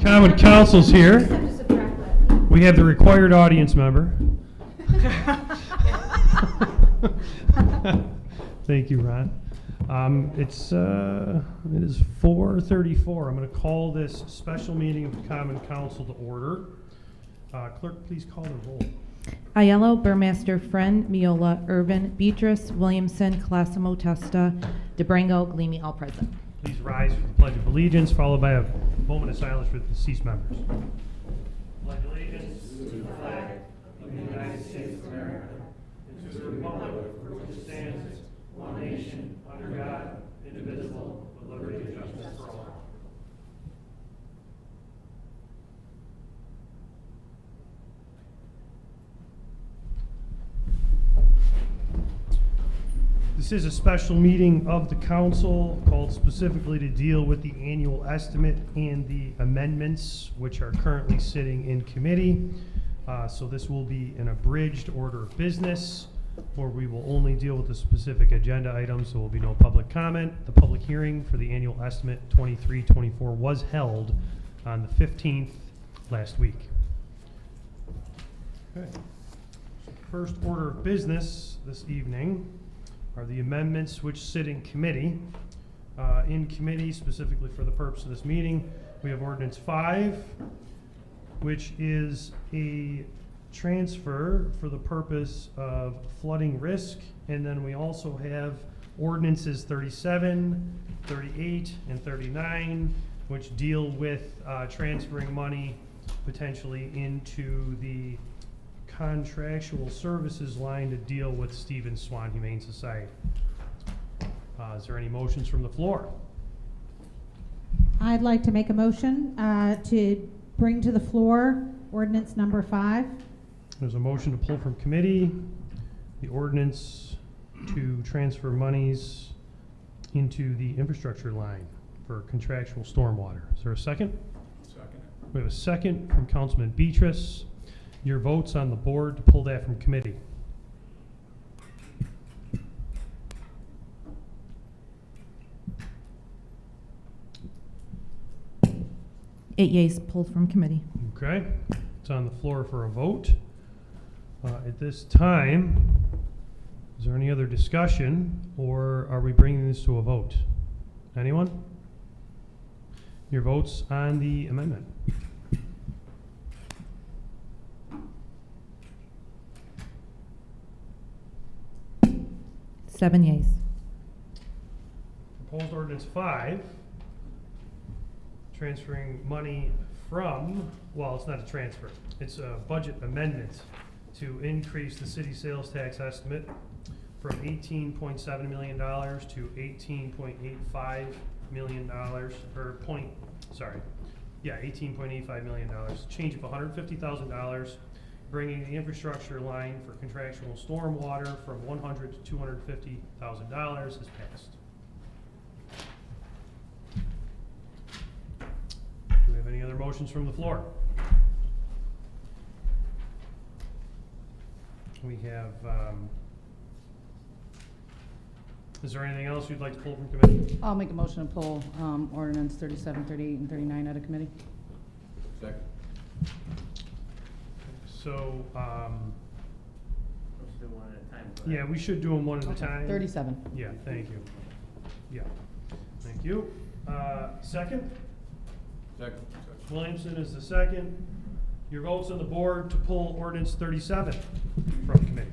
Common Council's here. We have the required audience member. Thank you, Ron. It is 4:34. I'm going to call this special meeting of the Common Council to order. Clerk, please call the roll. Aiello, Burmaster, Friend, Miola, Irvin, Beatrice, Williamson, Colosimo, Testa, DeBrango, Glemy, all present. Please rise for the Pledge of Allegiance, followed by a moment of silence for the deceased members. Pledge allegiance to the flag of the United States of America and to the republic for which it stands, one nation, under God, indivisible, with liberty and justice for all. This is a special meeting of the council called specifically to deal with the annual estimate and the amendments which are currently sitting in committee. So this will be an abridged order of business where we will only deal with the specific agenda items. So there will be no public comment. The public hearing for the annual estimate 23-24 was held on the 15th last week. Okay. So first order of business this evening are the amendments which sit in committee. In committee, specifically for the purpose of this meeting, we have Ordinance 5, which is a transfer for the purpose of flooding risk. And then we also have Ordinances 37, 38, and 39, which deal with transferring money potentially into the contractual services line to deal with Stephen Swan Humane Society. Is there any motions from the floor? I'd like to make a motion to bring to the floor ordinance number 5. There's a motion to pull from committee the ordinance to transfer monies into the infrastructure line for contractual stormwater. Is there a second? Second. We have a second from Councilman Beatrice. Your votes on the board to pull that from committee. Eight yeas pulled from committee. Okay, it's on the floor for a vote. At this time, is there any other discussion, or are we bringing this to a vote? Anyone? Your votes on the amendment. Seven yeas. Proposed ordinance 5, transferring money from, well, it's not a transfer, it's a budget amendment to increase the city sales tax estimate from $18.7 million to $18.85 million, $18.85 million, change of $150,000, bringing the infrastructure line for contractual stormwater from $100,000 to $250,000 has passed. Do we have any other motions from the floor? We have, is there anything else you'd like to pull from committee? I'll make a motion to pull ordinance 37, 38, and 39 out of committee. Second. So, Let's do one at a time. yeah, we should do them one at a time. 37. Yeah, thank you. Yeah, thank you. Second? Second. Williamson is the second. Your votes on the board to pull ordinance 37 from committee.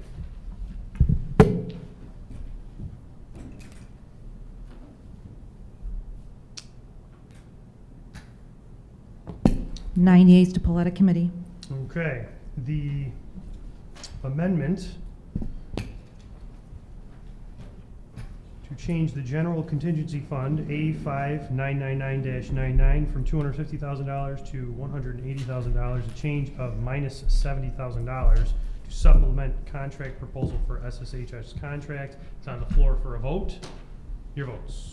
9 yeas to pull out of committee. Okay, the amendment to change the general contingency fund A5999-99 from $250,000 to $180,000, a change of minus $70,000 to supplement contract proposal for SSHS contract. It's on the floor for a vote. Your votes.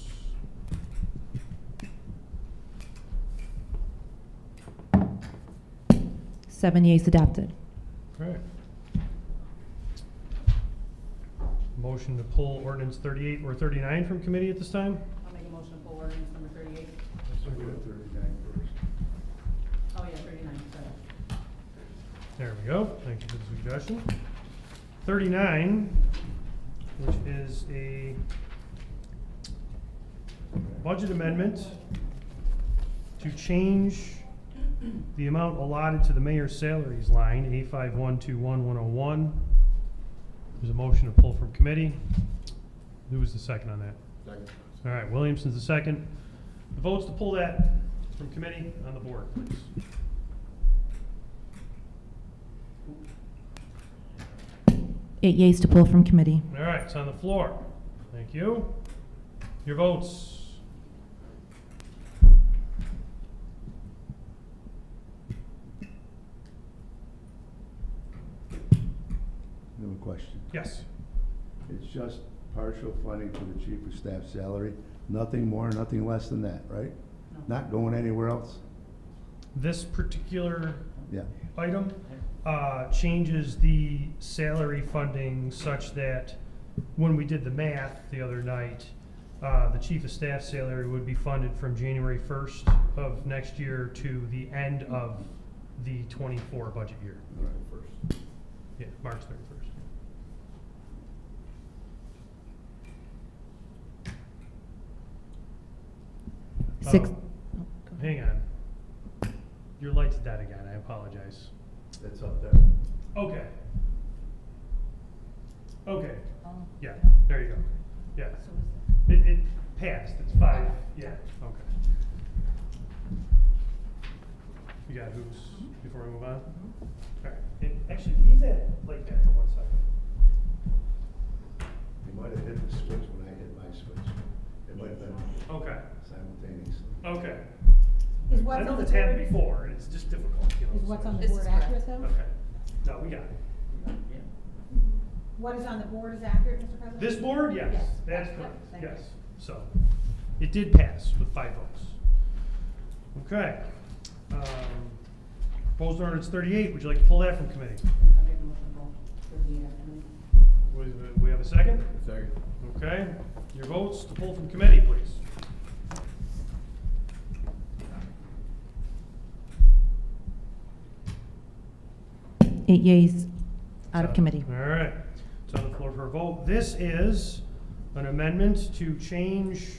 Seven yeas adopted. Right. Motion to pull ordinance 38 or 39 from committee at this time? I'll make a motion to pull ordinance number 38. Let's do 39 first. There we go. Thank you for the suggestion. 39, which is a budget amendment to change the amount allotted to the mayor's salaries line, A5121101. There's a motion to pull from committee. Who was the second on that? Second. All right, Williamson's the second. The votes to pull that from committee on the board, please. Eight yeas to pull from committee. All right, it's on the floor. Thank you. Your votes. I have a question. Yes. It's just partial funding to the chief of staff salary, nothing more, nothing less than that, right? Not going anywhere else? This particular Yeah. item changes the salary funding such that when we did the math the other night, the chief of staff salary would be funded from January 1st of next year to the end of the 24 budget year. First. Yeah, March 31st. Six. Um, oh, go ahead. Hang on. Your light's dead again. I apologize. That's up there. Okay. Okay. Oh. Yeah, there you go. Yeah. It passed. It's 5. Yeah, okay. You got who's before we move on? All right. Actually, leave that like that for 1 second. You might have hit the switch when I hit my switch. It might have been Okay. simultaneously. Okay. Is I what's know on the that's happened board, before, and it's just difficult, you know. is what's on the This board is correct. accurate though? Okay. No, we got it. What is on the board is accurate, Mr. President? This board, yes, Yes. that's Yep, correct, thank you. yes. So, it did pass with 5 votes. Okay. Proposed ordinance 38, would you like to pull that from committee? I make a motion to pull 38 after. We have a second? Second. Okay. Your votes to pull from committee, please. Eight yeas out of So, committee. All right. It's on the floor for a vote. This is an amendment to change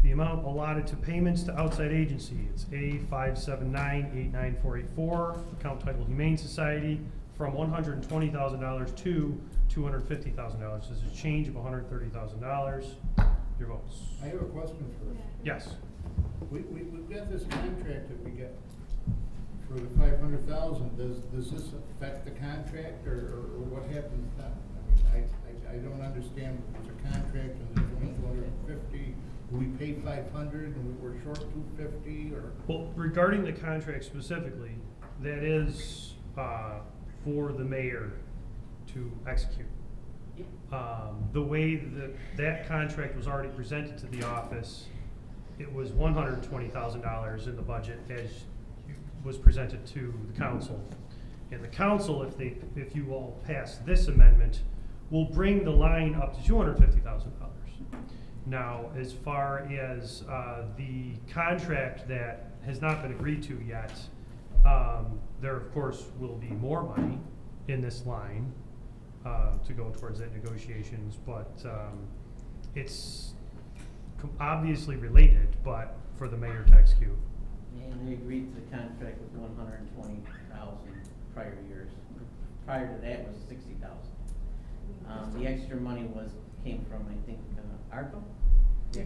the amount allotted to payments to outside agency. It's A57989484, account title Humane Society, from $120,000 to $250,000. This is a change of $130,000. Your votes. I have a question for you. Yes. We've got this contract that we get for the 500,000. Does this affect the contract or what happens then? I mean, I don't understand. There's a contract and there's only 250. Do we pay 500 and we're short 250 or? Well, regarding the contract specifically, that is for the mayor to execute. The way that contract was already presented to the office, it was $120,000 in the budget as was presented to the council. And the council, if you all pass this amendment, will bring the line up to $250,000. Now, as far as the contract that has not been agreed to yet, there of course will be more money in this line to go towards that negotiations, but it's obviously related, but for the mayor to execute. And they agreed to the contract with 120,000 prior years. Prior to that was 60,000. The extra money came from, I think, ARPA, the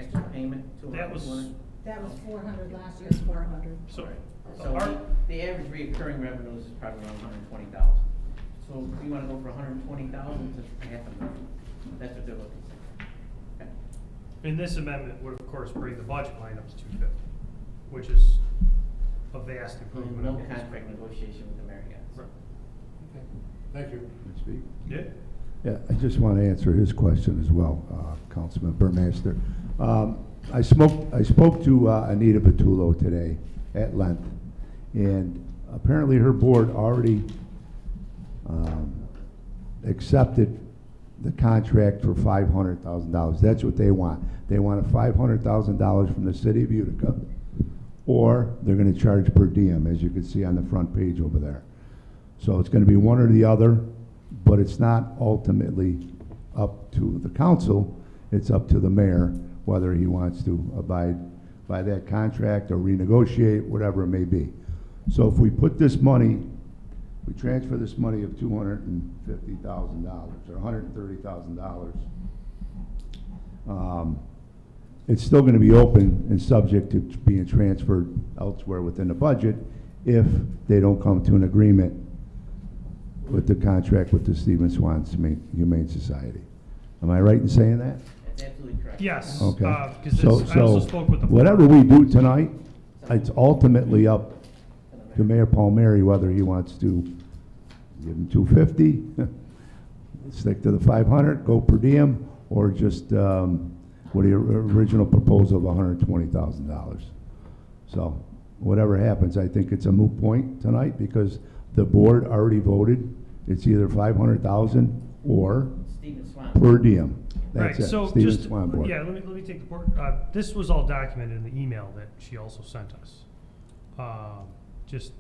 extra payment, That was- 200. That was 400 last year. It's 400. So, So our- the average reoccurring revenues is probably around 120,000. So if you wanna go for 120,000 to half a million, that's what they're looking for. Okay. and this amendment would of course bring the budget line up to 250, which is a vast And improvement. no over this. contract negotiation with the mayor yet. Right. Okay. Thank you. Can I speak? Yeah. Yeah, I just want to answer his question as well, Councilman Burmaster. I spoke to Anita Patullo today at length, and apparently her board already accepted the contract for $500,000. That's what they want. They want $500,000 from the city of Utica, or they're going to charge per diem, as you can see on the front page over there. So it's gonna be one or the other, but it's not ultimately up to the council, it's up to the mayor whether he wants to abide by that contract or renegotiate, whatever it may be. So if we put this money, we transfer this money of $250,000 or $130,000, it's still gonna be open and subject to being transferred elsewhere within the budget if they don't come to an agreement with the contract with the Stephen Swan Humane Society. Am I right in saying that? That's absolutely correct. Yes, Okay. because So, I also spoke with the board. whatever we do tonight, it's ultimately up to Mayor Palmieri whether he wants to give him 250, stick to the 500, go per diem, or just, what the original proposal of $120,000. So, whatever happens, I think it's a moot point tonight because the board already voted. It's either 500,000 or Stephen Swan. per diem. Right, That's it, so Stephen just, Swan Board. yeah, let me take the board, this was all documented in the email that she also sent us. Just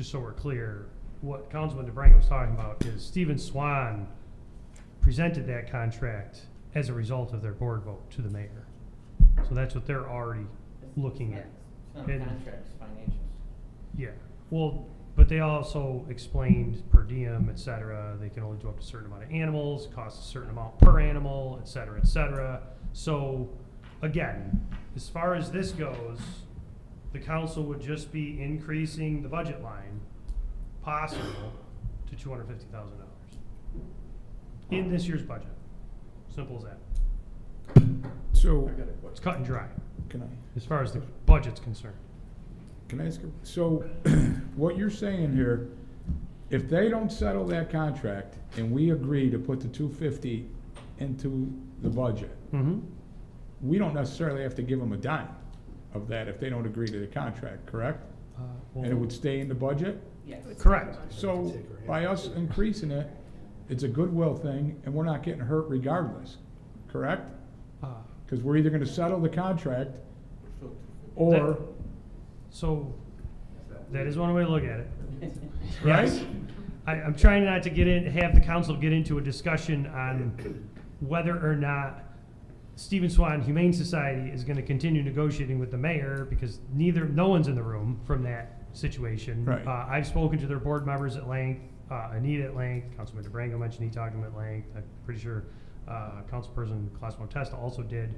so we're clear, what Councilman DeBrango was talking about is Stephen Swan presented that contract as a result of their board vote to the mayor. So that's what they're already looking at. It's not And- contracts, financials. Yeah, well, but they also explained per diem, et cetera, they can only do up to a certain amount of animals, costs a certain amount per animal, et cetera, et cetera. So, again, as far as this goes, the council would just be increasing the budget line, possible, to $250,000 in this year's budget. Simple as that. So, It's cut and dry, can I, as far as the budget's concerned. can I ask, so, what you're saying here, if they don't settle that contract and we agree to put the 250 into the budget, Mm-hmm. we don't necessarily have to give them a dime of that if they don't agree to the contract, correct? And it would stay in the budget? Yes. Correct. So, by us increasing it, it's a goodwill thing, and we're not getting hurt regardless, correct? Because we're either gonna settle the contract, or, So, that is one way to look at it. right? Yes. I'm trying not to have the council get into a discussion on whether or not Stephen Swan Humane Society is gonna continue negotiating with the mayor, because no one's in the room from that situation. Right. I've spoken to their board members at length, Anita at length, Councilman DeBrango mentioned he talked to him at length, I'm pretty sure, Councilperson Classimo Testa also did.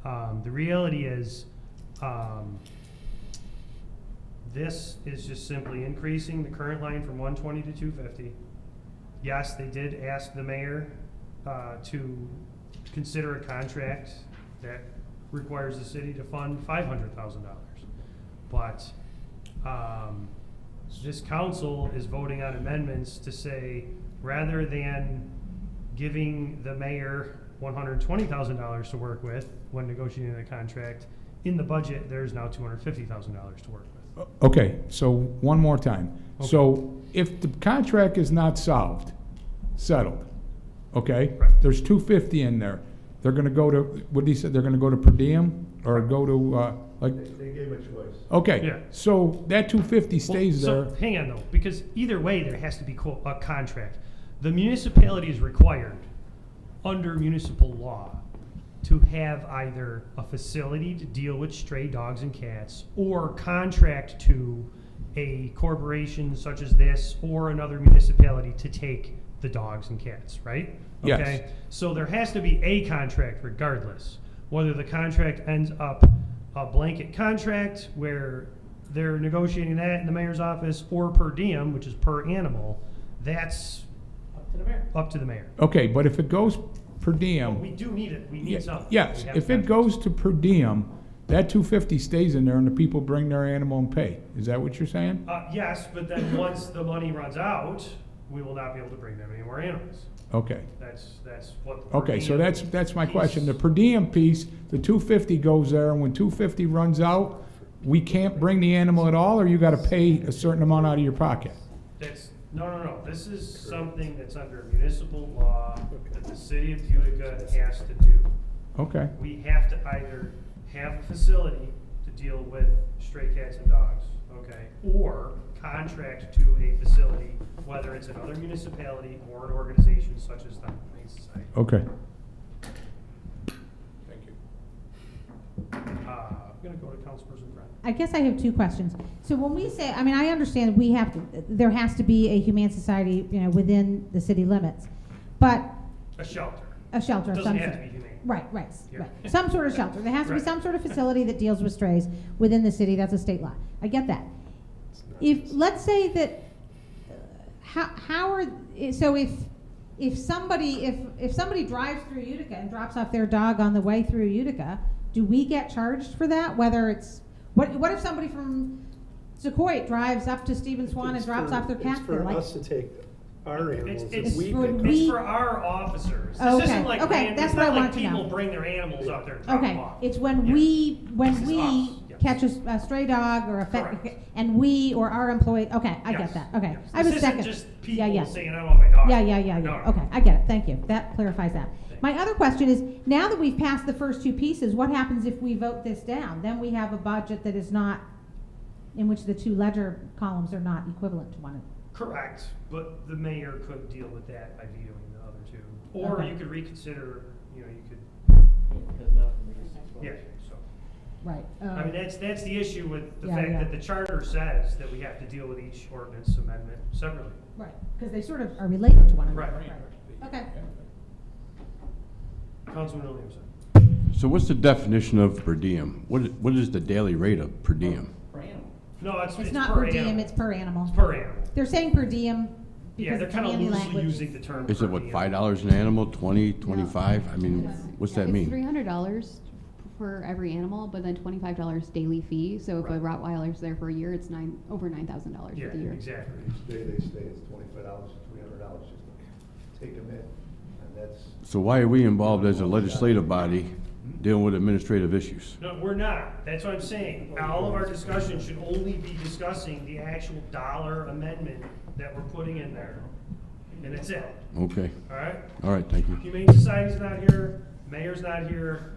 The reality is, this is just simply increasing the current line from 120 to 250. Yes, they did ask the mayor to consider a contract that requires the city to fund $500,000. But this council is voting on amendments to say, rather than giving the mayor $120,000 to work with when negotiating the contract, in the budget, there's now $250,000 to work with. Okay, so one more time. Okay. So if the contract is not settled, okay? Right. There's 250 in there. They're gonna go to, what did he say, they're gonna go to per diem or go to, like, They gave a choice. okay. Yeah. So that 250 stays Well, there. so, hang on though, because either way, there has to be a contract. The municipality is required, under municipal law, to have either a facility to deal with stray dogs and cats, or contract to a corporation such as this, or another municipality to take the dogs and cats, right? Yes. Okay, so there has to be a contract regardless. Whether the contract ends up a blanket contract where they're negotiating that in the mayor's office, or per diem, which is per animal, that's Up to the mayor. up to the mayor. Okay, but if it goes per But diem. we do need it, we Ye- need something. Yes, We have if it contracts. goes to per diem, that 250 stays in there and the people bring their animal and pay. Is that what you're saying? Yes, but then once the money runs out, we will not be able to bring them any more animals. Okay. That's what. the per Okay, so diem that's my question. The piece- per diem piece, the 250 goes there, and when 250 runs out, we can't bring the animal at all, or you gotta pay a certain amount out of your pocket? No, this is something that's under municipal law that the city of Utica has to do. Okay, We have to either have a facility to deal with stray cats and dogs, okay, or contract to a facility, whether it's another municipality or an organization such as the Humane Society. Okay. Thank you. I'm gonna go to Councilperson Friend. I guess I have two questions. So when we say, I mean, I understand we have to, there has to be a humane society, you know, within the city limits, but A shelter. a shelter of some Doesn't have sort. to be humane. Right, right, Yeah. right. Some sort of shelter. There has to be Right. some sort of facility that deals with strays within the city. That's a state law. I get that. If, let's say that, how are, so if somebody drives through Utica and drops off their dog on the way through Utica, do we get charged for that? Whether it's, what if somebody from Sequoia drives up to Stephen Swan and It's drops for- off their cat there? It's for Like, us to take our animals It's that we for pick up. we- It's for our officers. This Okay, isn't like, okay, that's it's what I not want like to know. people bring their animals out there and drop them okay, off. it's when Yeah. we, This is us, yes. catch a stray dog or a Correct. and we or our employee, okay, I Yes, get that, okay. yes. I was This second. isn't just Yeah, people yeah. saying, I want my dog. Yeah, No, no, okay, no. I get it, thank you, that clarifies that. Thank My other question is, now that we've passed the first two pieces, what happens if we vote this down? Then we have a budget that is not, in which the two ledger columns are not equivalent to one another. Correct, but the mayor could deal with that by vetoing the other two. Or Okay. you could reconsider, you know, you could, Because now from the 6 yeah, so. Right. I mean, that's the issue with the Yeah, fact yeah. that the charter says that we have to deal with each ordinance amendment separately. Right, because they sort of are related to one another. Right. Okay. Councilman Williamson. So what's the definition of per diem? What is the daily rate of per diem? Per animal. No, It's not per diem, it's per animal. It's per animal. They're saying per diem Yeah, because they're it's kind of handy loosely language. using the term. Is per it what, diem. $5 an animal, 20, 25? I mean, what's that It's mean? $300 for every animal, but then $25 daily fee. So if a Right. Rottweiler's there for a year, it's over $9,000 Yeah, for the year. exactly. Each day they stay, it's $25 to $300 just to take them in, and that's. So why are we involved as a legislative body dealing with administrative issues? No, we're not. That's what I'm saying. All of our discussion should only be discussing the actual dollar amendment that we're putting in there. And that's it, Okay, all right? thank you. Humane Society's not here, mayor's not here.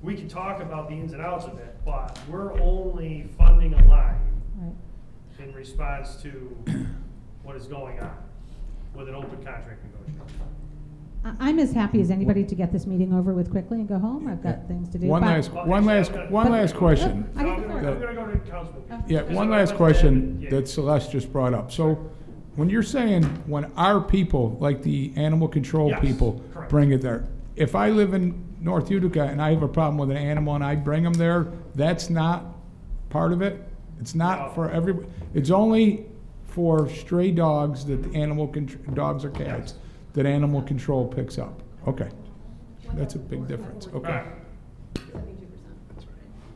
We can talk about the ins and outs of it, but we're only funding a line Right. in response to what is going on with an open contract negotiation. I'm as happy as anybody to get this meeting over with quickly and go home. I've got things to do. One but- last, Well, one actually, last, I'm gonna- one last question. I No, get I'm the gonna, floor. I'm gonna go to Councilman. Yeah, Because one I last want question yeah. that Celeste just brought up. So, when you're saying when our people, like the animal control Yes, people, correct. bring it there, if I live in North Utica and I have a problem with an animal and I bring them there, that's not part of it? It's No. not for every, it's only for stray dogs that the dogs or cats, that animal control picks up? Okay. That's a big difference, All okay. right,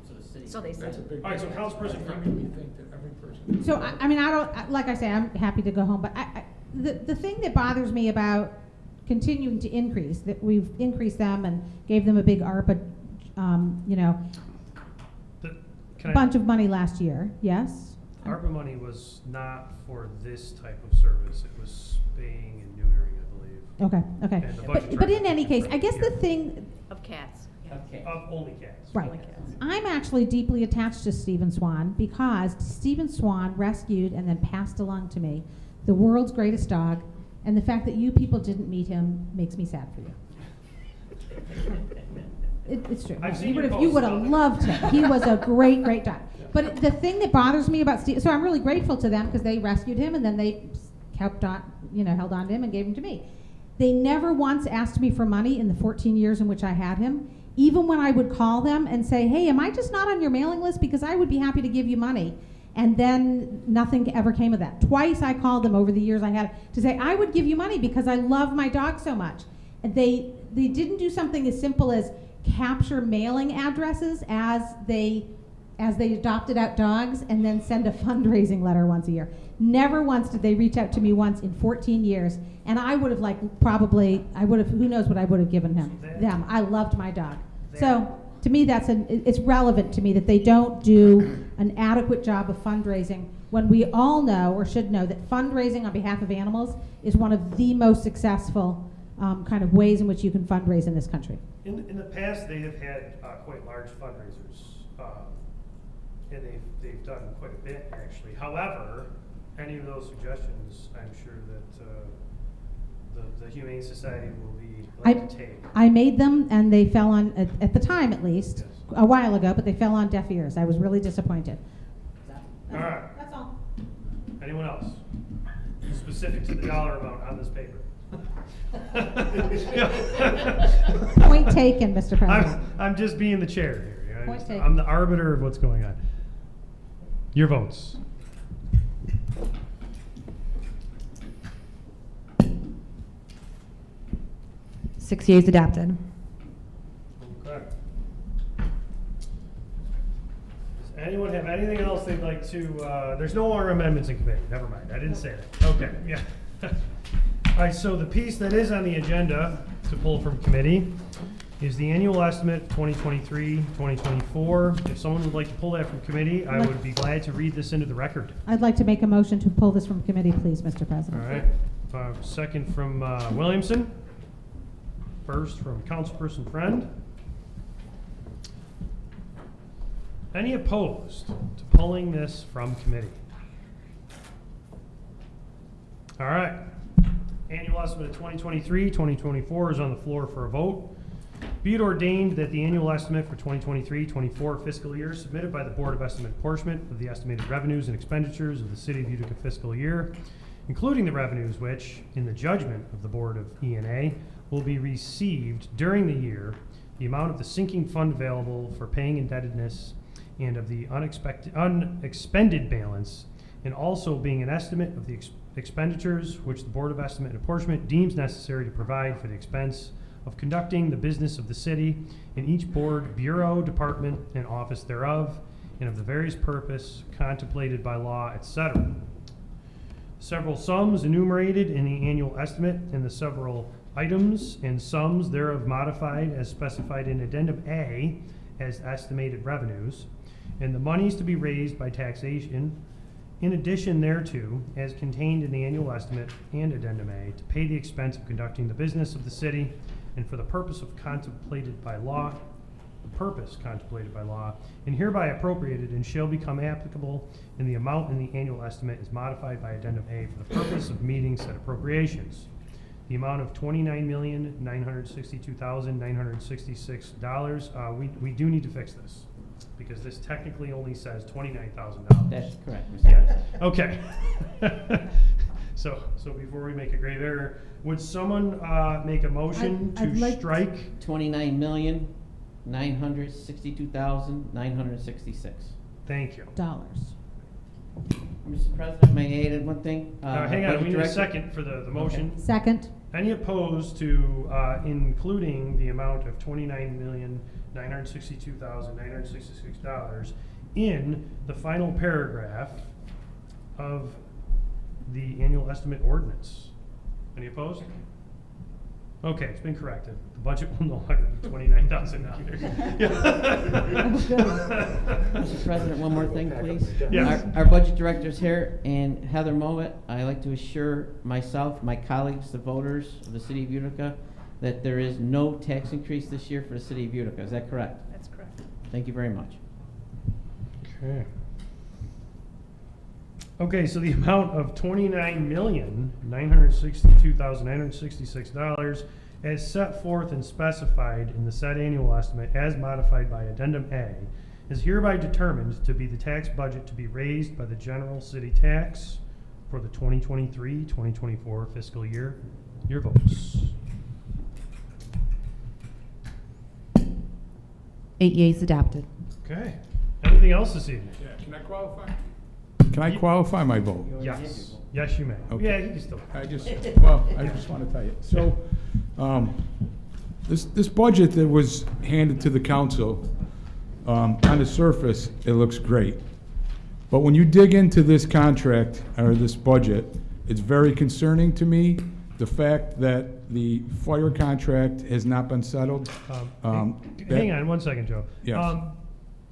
So the city. So they said. That's a big all right, so difference. Councilperson How Friend. can we think that every person? So, I mean, I don't, like I say, I'm happy to go home, but the thing that bothers me about continuing to increase, that we've increased them and gave them a big ARPA, you know, Can I- bunch of money last year, yes? ARPA money was not for this type of service. It was spaying and neutering, I believe, Okay, okay. And the budgetary But in any case, I guess the yeah. thing, Of cats. Okay. of only cats. right, I'm actually deeply attached to Stephen Swan because Stephen Swan rescued and then passed along to me the world's greatest dog, and the fact that you people didn't meet him makes me sad for you. It's true. I've seen You your would have posts about loved him. He was a great, great dog. But the thing that bothers me about Steve, so I'm really grateful to them because they rescued him and then they kept on, you know, held on to him and gave him to me. They never once asked me for money in the 14 years in which I had him, even when I would call them and say, hey, am I just not on your mailing list? Because I would be happy to give you money. And then nothing ever came of that. Twice I called them over the years I had to say, I would give you money because I love my dog so much. And they didn't do something as simple as capture mailing addresses as they adopted out dogs and then send a fundraising letter once a year. Never once did they reach out to me once in 14 years. And I would have who knows what I would have given them. I loved my dog. So to me, it's relevant to me that they don't do an adequate job of fundraising when we all know or should know that fundraising on behalf of animals is one of the most successful kind of ways in which you can fundraise in this country. In the past, they have had quite large fundraisers, and they've done quite a bit, actually. However, any of those suggestions, I'm sure that the Humane Society will be glad to take. I made them, and they fell on, at the time at least, Yes. a while ago, but they fell on deaf ears. I was really disappointed. All right. That's all. Anyone else? Specific to the dollar amount on this paper. Point taken, Mr. President. I'm just being the chair here. Point taken. I'm the arbiter of what's going on. Your votes. Six yeas adopted. Okay. Does anyone have anything else they'd like to, there's no longer amendments in committee, never mind, I didn't say that. Okay, yeah. All right, so the piece that is on the agenda to pull from committee is the annual estimate 2023, 2024. If someone would like to pull that from committee, I would be glad to read this into the record. I'd like to make a motion to pull this from committee, please, Mr. All President. right, second from Williamson. First from Councilperson Friend. Any opposed to pulling this from committee? All right. Annual estimate of 2023, 2024 is on the floor for a vote. Be it ordained that the annual estimate for 2023-24 fiscal year submitted by the Board of Estimate Apportionment of the estimated revenues and expenditures of the City of Utica fiscal year, including the revenues which, in the judgment of the Board of E&A, will be received during the year, the amount of the sinking fund available for paying indebtedness and of the unexpended balance, and also being an estimate of the expenditures which the Board of Estimate and Apportionment deems necessary to provide for the expense of conducting the business of the city in each board, bureau, department, and office thereof, and of the various purpose contemplated by law, etc. Several sums enumerated in the annual estimate and the several items and sums thereof modified as specified in Addendum A as estimated revenues, and the monies to be raised by taxation in addition thereto as contained in the annual estimate and Addendum A to pay the expense of conducting the business of the city and for the purpose contemplated by law, and hereby appropriated and shall become applicable in the amount in the annual estimate is modified by Addendum A for the purpose of meeting said appropriations. The amount of $29,962,966. We do need to fix this because this technically only says $29,000. That's correct, Mr. Yeah. President. Okay. So before we make a grave error, would someone make a motion I'd to like strike? $29,962,966. Thank you. Dollars. Mr. President, may I add one thing? Hang on, Budget we need a Director- second for the motion. Second. Any opposed to including the amount of $29,962,966 in the final paragraph of the annual estimate ordinance? Any opposed? Okay, it's been corrected. The budget will no longer be $29,000. Mr. President, one more thing, please. Yes. Our budget director's here, and Heather Mowat, I'd like to assure myself, my colleagues, the voters of the city of Utica, that there is no tax increase this year for the city of Utica. Is that correct? That's correct. Thank you very much. Okay. Okay, so the amount of $29,962,966 as set forth and specified in the said annual estimate as modified by Addendum A is hereby determined to be the tax budget to be raised by the general city tax for the 2023-2024 fiscal year. Your votes. 8 yeas adopted. Okay. Anything else this evening? Yeah, can I qualify? Can I qualify my vote? Yes. Yes, you may. Okay. Yeah, you can still. I just want to tell you. So, this budget that was handed to the council, on the surface, it looks great. But when you dig into this contract, or this budget, it's very concerning to me, the fact that the fire contract has not been settled. Hang on 1 second, Joe. Yes.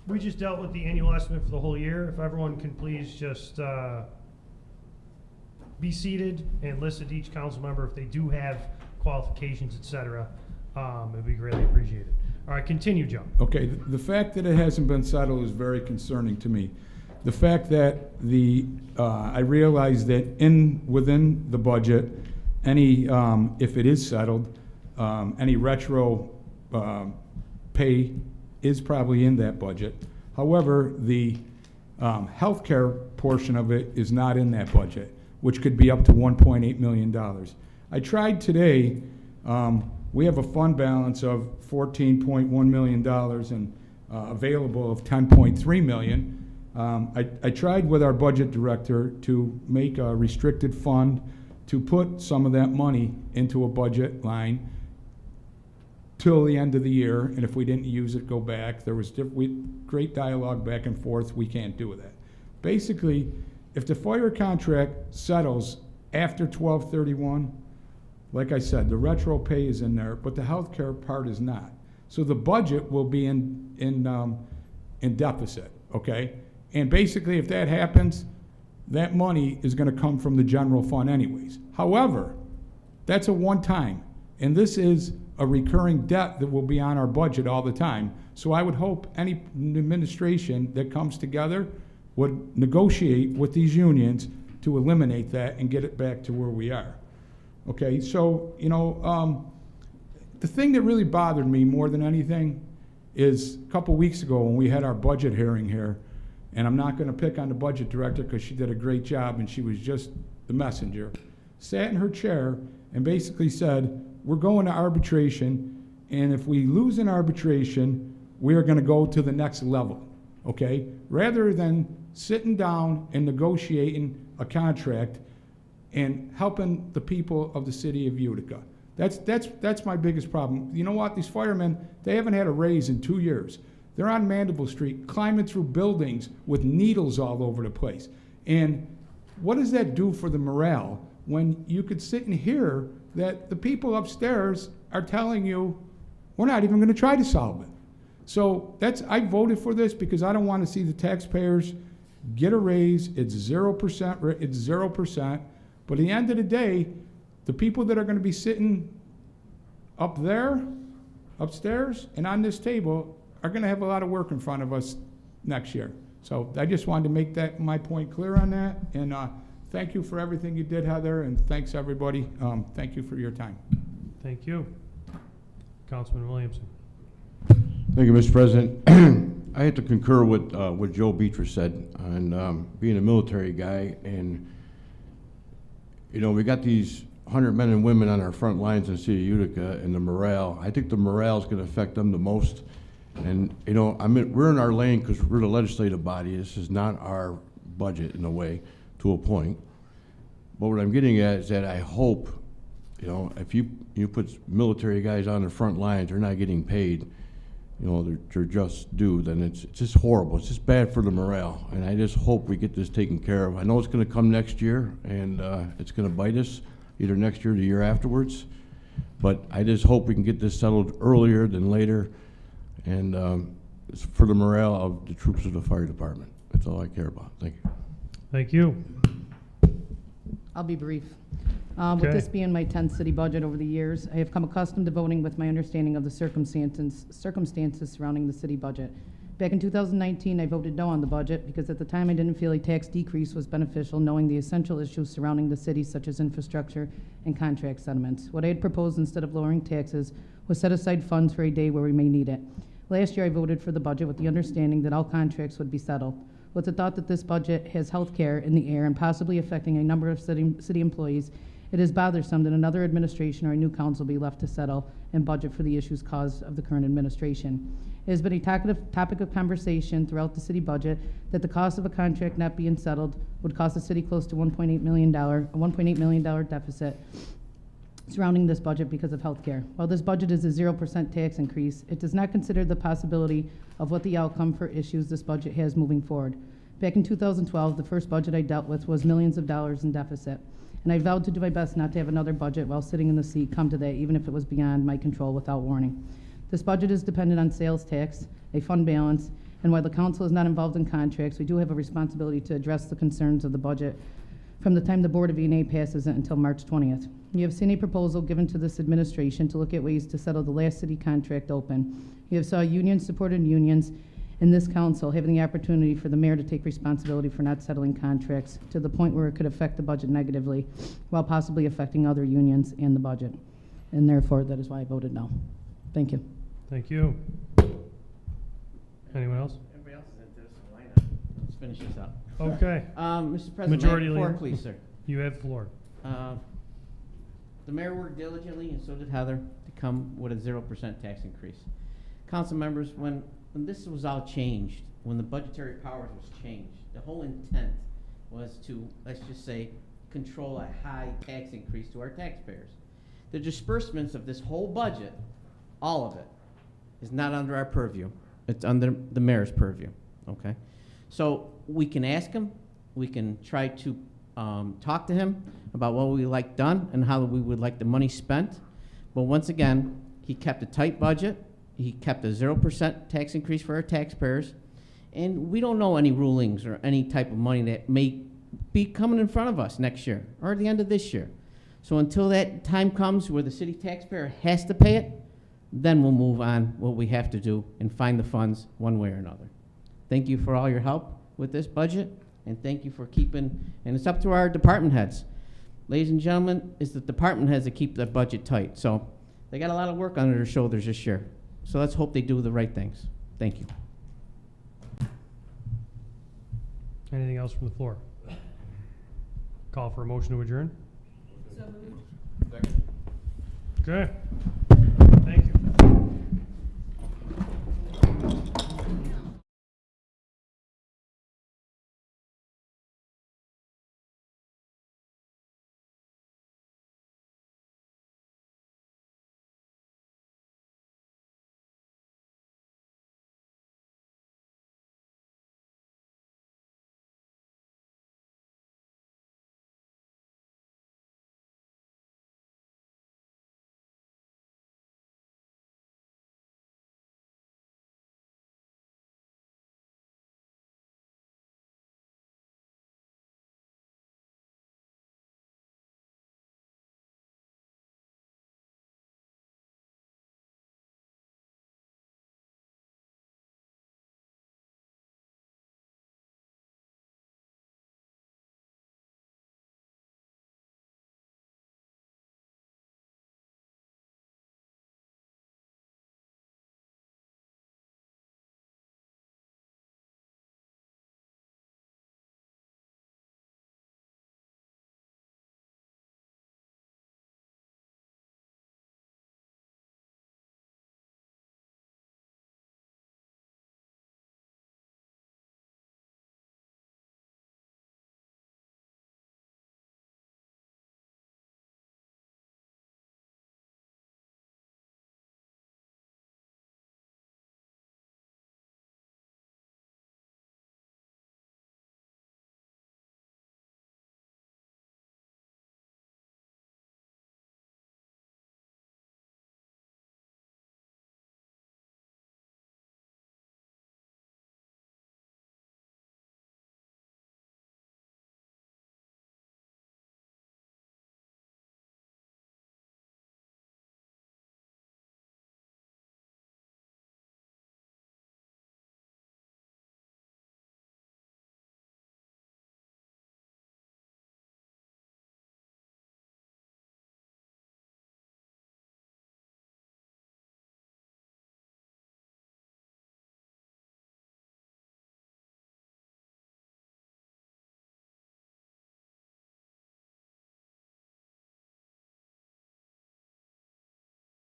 We just dealt with the annual estimate for the whole year. If everyone can please just be seated and listen to each council member if they do have qualifications, et cetera, it'd be greatly appreciated. All right, continue, Joe. Okay, the fact that it hasn't been settled is very concerning to me. the fact that I realized that within the budget, any, if it is settled, any retro pay is probably in that budget. However, the healthcare portion of it is not in that budget, which could be up to $1.8 million. I tried today, we have a fund balance of $14.1 million and available of $10.3 million. I tried with our budget director to make a restricted fund to put some of that money into a budget line till the end of the year, and if we didn't use it, go back. There was great dialogue back and forth. We can't do that. Basically, if the fire contract settles after 12/31, like I said, the retro pay is in there, but the healthcare part is not. So the budget will be in deficit, okay? And basically, if that happens, that money is going to come from the general fund anyways. However, that's a one-time, and this is a recurring debt that will be on our budget all the time. So I would hope any administration that comes together would negotiate with these unions to eliminate that and get it back to where we are. Okay, so, you know, the thing that really bothered me more than anything is a couple weeks ago when we had our budget hearing here, and I'm not going to pick on the budget director because she did a great job and she was just the messenger, sat in her chair and basically said, we're going to arbitration, and if we lose in arbitration, we are going to go to the next level, okay? Rather than sitting down and negotiating a contract and helping the people of the city of Utica. That's my biggest problem. You know what? These firemen, they haven't had a raise in 2 years. They're on Mandeville Street, climbing through buildings with needles all over the place. And what does that do for the morale when you could sit and hear that the people upstairs are telling you, we're not even going to try to solve it. So I voted for this because I don't want to see the taxpayers get a raise. It's 0%. It's 0%. But at the end of the day, the people that are going to be sitting up there, upstairs, and on this table are going to have a lot of work in front of us next year. So I just wanted to make my point clear on that. And thank you for everything you did, Heather, and thanks, everybody. Thank you for your time. Thank you. Councilman Williamson. Thank you, Mr. President. I have to concur with what Joe Beatrice said on being a military guy. And, you know, we got these 100 men and women on our front lines in the city of Utica, and the morale, I think the morale is going to affect them the most. And, you know, we're in our lane because we're the legislative body. This is not our budget in a way, to a point. But what I'm getting at is that I hope, you know, if you put military guys on the front lines, they're not getting paid, you know, they're just due, then it's just horrible. It's just bad for the morale. And I just hope we get this taken care of. I know it's going to come next year, and it's going to bite us either next year or the year afterwards. But I just hope we can get this settled earlier than later. And it's for the morale of the troops of the fire department. That's all I care about. Thank you. Thank you. I'll be brief. Okay. With this being my 10th city budget over the years, I have come accustomed to voting with my understanding of the circumstances surrounding the city budget. Back in 2019, I voted no on the budget because at the time I didn't feel a tax decrease was beneficial, knowing the essential issues surrounding the city, such as infrastructure and contract settlements. What I had proposed instead of lowering taxes was set aside funds for a day where we may need it. Last year, I voted for the budget with the understanding that all contracts would be settled. With the thought that this budget has health care in the air and possibly affecting a number of city employees, it is bothersome that another administration or a new council be left to settle and budget for the issues caused of the current administration. It has been a topic of conversation throughout the city budget that the cost of a contract not being settled would cost the city close to $1.8 million deficit surrounding this budget because of health care. While this budget is a 0% tax increase, it does not consider the possibility of what the outcome for issues this budget has moving forward. Back in 2012, the first budget I dealt with was millions of dollars in deficit, and I vowed to do my best not to have another budget while sitting in the seat come to that, even if it was beyond my control without warning. This budget is dependent on sales tax, a fund balance, and while the council is not involved in contracts, we do have a responsibility to address the concerns of the budget from the time the Board of E&A passes it until March 20th. You have seen a proposal given to this administration to look at ways to settle the last city contract open. You have saw unions supported unions, and this council having the opportunity for the mayor to take responsibility for not settling contracts to the point where it could affect the budget negatively while possibly affecting other unions and the budget. And therefore, that is why I voted no. Thank you. Thank you. Anyone else? Everybody else is into this, so why not? Let's finish this up. Okay. Mr. President, Majority may I have the floor, Leader. please, sir. You have the floor. The mayor worked diligently, and so did Heather, to come with a 0% tax increase. Council members, when this was all changed, when the budgetary powers was changed, the whole intent was to, let's just say, control a high tax increase to our taxpayers. The disbursements of this whole budget, all of it, is not under our purview. It's under the mayor's purview, okay? So we can ask him, we can try to talk to him about what we like done and how we would like the money spent. But once again, he kept a tight budget. He kept a 0% tax increase for our taxpayers. And we don't know any rulings or any type of money that may be coming in front of us next year or at the end of this year. So until that time comes where the city taxpayer has to pay it, then we'll move on what we have to do and find the funds one way or another. Thank you for all your help with this budget, and thank you for keeping, and it's up to our department heads. Ladies and gentlemen, it's the department heads that keep the budget tight. So they got a lot of work on their shoulders this year. So let's hope they do the right things. Thank you. Anything else from the floor? Call for a motion to adjourn? Okay.